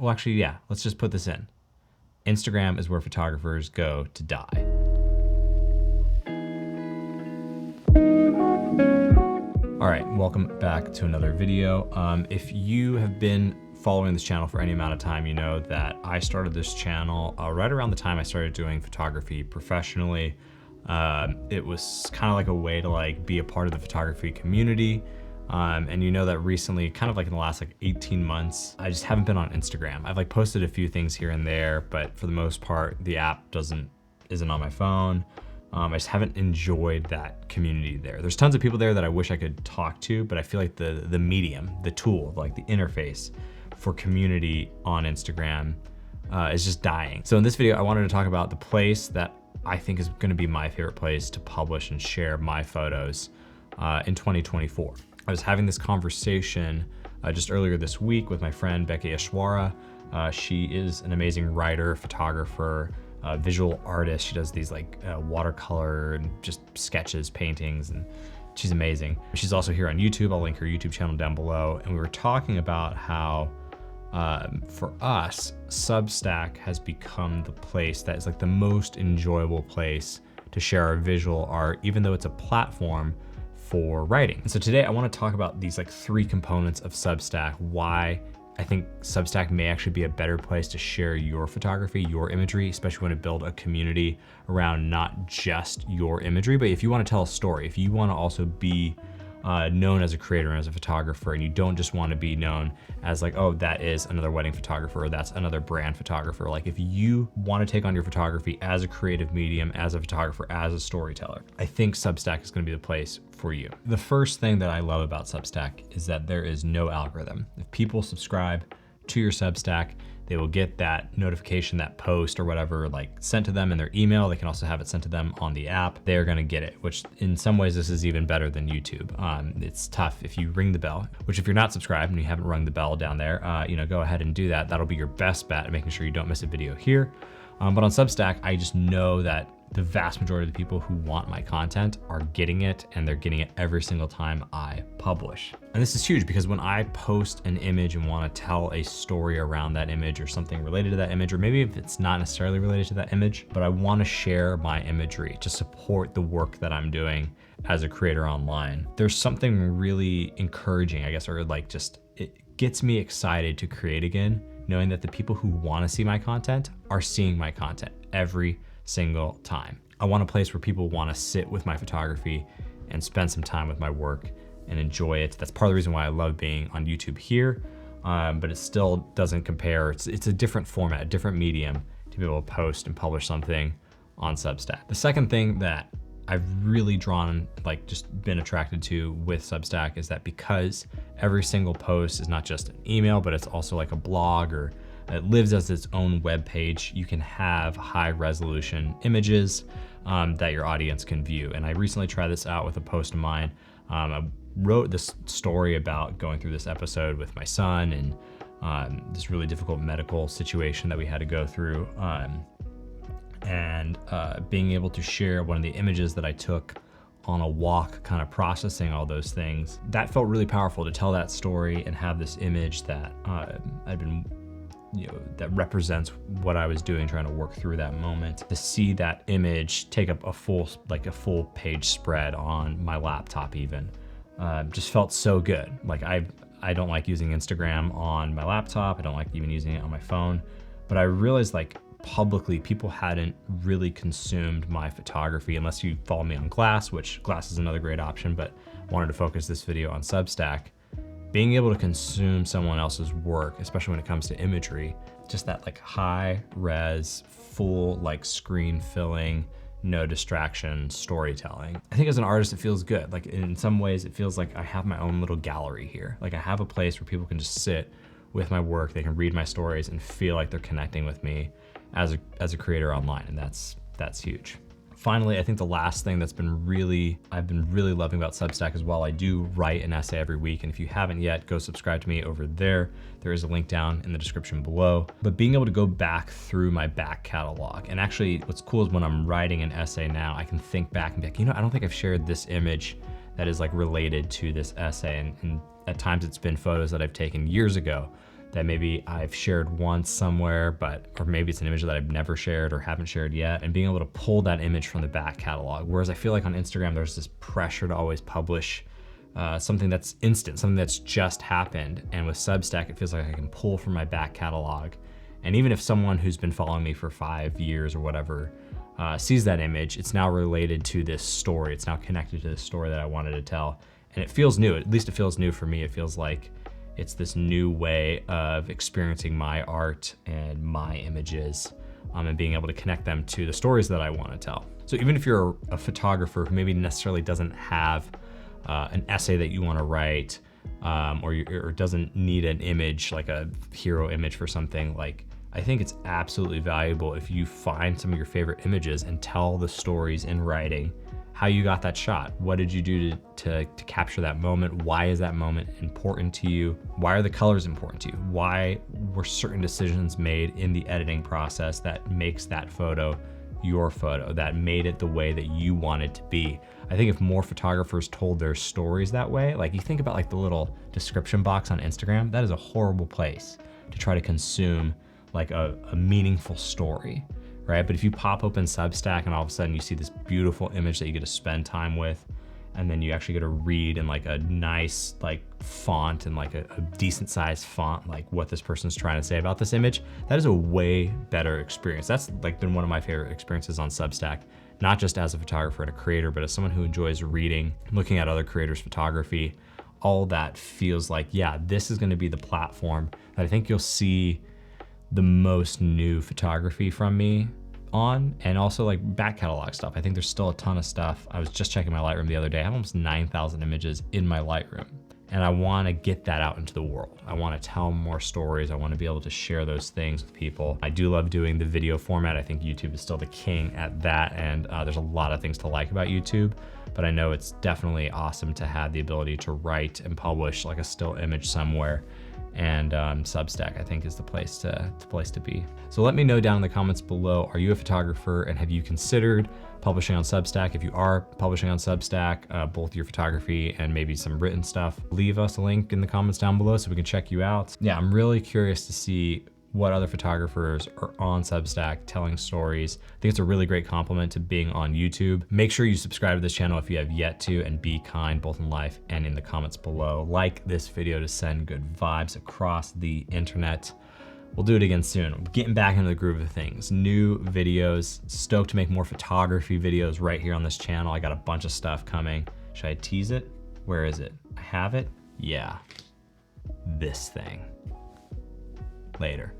Well, actually, yeah, let's just put this in. Instagram is where photographers go to die. All right, welcome back to another video. If you have been following this channel for any amount of time, you know that I started this channel right around the time I started doing photography professionally. It was kind of like a way to be a part of the photography community. And you know that recently, kind of like in the last 18 months, I just haven't been on Instagram. I've posted a few things here and there, but for the most part, the app isn't on my phone. I just haven't enjoyed that community there. There's tons of people there that I wish I could talk to, but I feel like the medium, the tool, the interface for community on Instagram is just dying. So in this video, I wanted to talk about the place that I think is gonna be my favorite place to publish and share my photos in 2024. I was having this conversation just earlier this week with my friend Becky Ishwara. She is an amazing writer, photographer, visual artist. She does these watercolor and just sketches, paintings, and she's amazing. She's also here on YouTube. I'll link her YouTube channel down below. And we were talking about how for us, Substack has become the place that is the most enjoyable place to share our visual art, even though it's a platform for writing. And so today I want to talk about these three components of Substack, why I think Substack may actually be a better place to share your photography, your imagery, especially when you build a community around not just your imagery, but if you want to tell a story, if you want to also be known as a creator and as a photographer, and you don't just want to be known as oh, that is another wedding photographer, or that's another brand photographer. If you want to take on your photography as a creative medium, as a photographer, as a storyteller, I think Substack is going to be the place for you. The first thing that I love about Substack is that there is no algorithm. If people subscribe to your Substack, they will get that notification, that post or whatever, sent to them in their email. They can also have it sent to them on the app. They're gonna get it, which in some ways this is even better than YouTube. It's tough if you ring the bell, which if you're not subscribed and you haven't rung the bell down there, go ahead and do that. That'll be your best bet at making sure you don't miss a video here. But on Substack, I just know that the vast majority of the people who want my content are getting it, and they're getting it every single time I publish. And this is huge because when I post an image and want to tell a story around that image or something related to that image, or maybe if it's not necessarily related to that image, but I want to share my imagery to support the work that I'm doing as a creator online, there's something really encouraging, I guess, or it gets me excited to create again, knowing that the people who want to see my content are seeing my content every single time. I want a place where people want to sit with my photography and spend some time with my work and enjoy it. That's part of the reason why I love being on YouTube here, but it still doesn't compare. It's a different format, a different medium to be able to post and publish something on Substack. The second thing that I've really drawn, just been attracted to with Substack is that because every single post is not just an email, but it's also a blog, or it lives as its own web page, you can have high resolution images that your audience can view. And I recently tried this out with a post of mine. I wrote this story about going through this episode with my son and this really difficult medical situation that we had to go through. And being able to share one of the images that I took on a walk, kind of processing all those things, that felt really powerful to tell that story and have this image that I'd been, that represents what I was doing, trying to work through that moment. To see that image take up a full page spread on my laptop even, just felt so good. I don't like using Instagram on my laptop. I don't like even using it on my phone, but I realized publicly people hadn't really consumed my photography unless you follow me on Glass, which Glass is another great option, but I wanted to focus this video on Substack. Being able to consume someone else's work, especially when it comes to imagery, just that high res, full screen filling, no distraction storytelling. I think as an artist, it feels good. In some ways, it feels like I have my own little gallery here. I have a place where people can just sit with my work, they can read my stories and feel like they're connecting with me as a creator online, and that's huge. Finally, I think the last thing I've been really loving about Substack is while I do write an essay every week, and if you haven't yet, go subscribe to me over there. There is a link down in the description below. But being able to go back through my back catalog, and actually what's cool is when I'm writing an essay now, I can think back and be like, I don't think I've shared this image that is related to this essay, and at times it's been photos that I've taken years ago that maybe I've shared once somewhere, or maybe it's an image that I've never shared or haven't shared yet, and being able to pull that image from the back catalog. Whereas I feel like on Instagram, there's this pressure to always publish something that's instant, something that's just happened. And with Substack, it feels like I can pull from my back catalog. And even if someone who's been following me for 5 years or whatever sees that image, it's now related to this story. It's now connected to the story that I wanted to tell. And it feels new, at least it feels new for me. It feels like it's this new way of experiencing my art and my images, and being able to connect them to the stories that I want to tell. So even if you're a photographer who maybe necessarily doesn't have an essay that you want to write, or doesn't need an image, like a hero image for something, like, I think it's absolutely valuable if you find some of your favorite images and tell the stories in writing, how you got that shot. What did you do to capture that moment? Why is that moment important to you? Why are the colors important to you? Why were certain decisions made in the editing process that makes that photo your photo, that made it the way that you want it to be? I think if more photographers told their stories that way, like you think about like the little description box on Instagram, that is a horrible place to try to consume like a meaningful story, right? But if you pop open Substack and all of a sudden you see this beautiful image that you get to spend time with, and then you actually get to read in like a nice like font and like a decent sized font, like what this person's trying to say about this image, that is a way better experience. That's like been one of my favorite experiences on Substack, not just as a photographer and a creator, but as someone who enjoys reading, looking at other creators' photography. All that feels like, yeah, this is gonna be the platform that I think you'll see the most new photography from me on, and also like back catalog stuff. I think there's still a ton of stuff. I was just checking my Lightroom the other day. I have almost 9,000 images in my Lightroom, and I wanna get that out into the world. I wanna tell more stories. I wanna be able to share those things with people. I do love doing the video format. I think YouTube is still the king at that, and there's a lot of things to like about YouTube, but I know it's definitely awesome to have the ability to write and publish like a still image somewhere. And Substack, I think, is the place to be. So let me know down in the comments below, are you a photographer and have you considered publishing on Substack? If you are publishing on Substack, both your photography and maybe some written stuff, leave us a link in the comments down below so we can check you out. Yeah, I'm really curious to see what other photographers are on Substack telling stories. I think it's a really great compliment to being on YouTube. Make sure you subscribe to this channel if you have yet to, and be kind both in life and in the comments below. Like this video to send good vibes across the internet. We'll do it again soon. I'm getting back into the groove of things. New videos, stoked to make more photography videos right here on this channel. I got a bunch of stuff coming. Should I tease it? Where is it? I have it? Yeah, this thing. Later.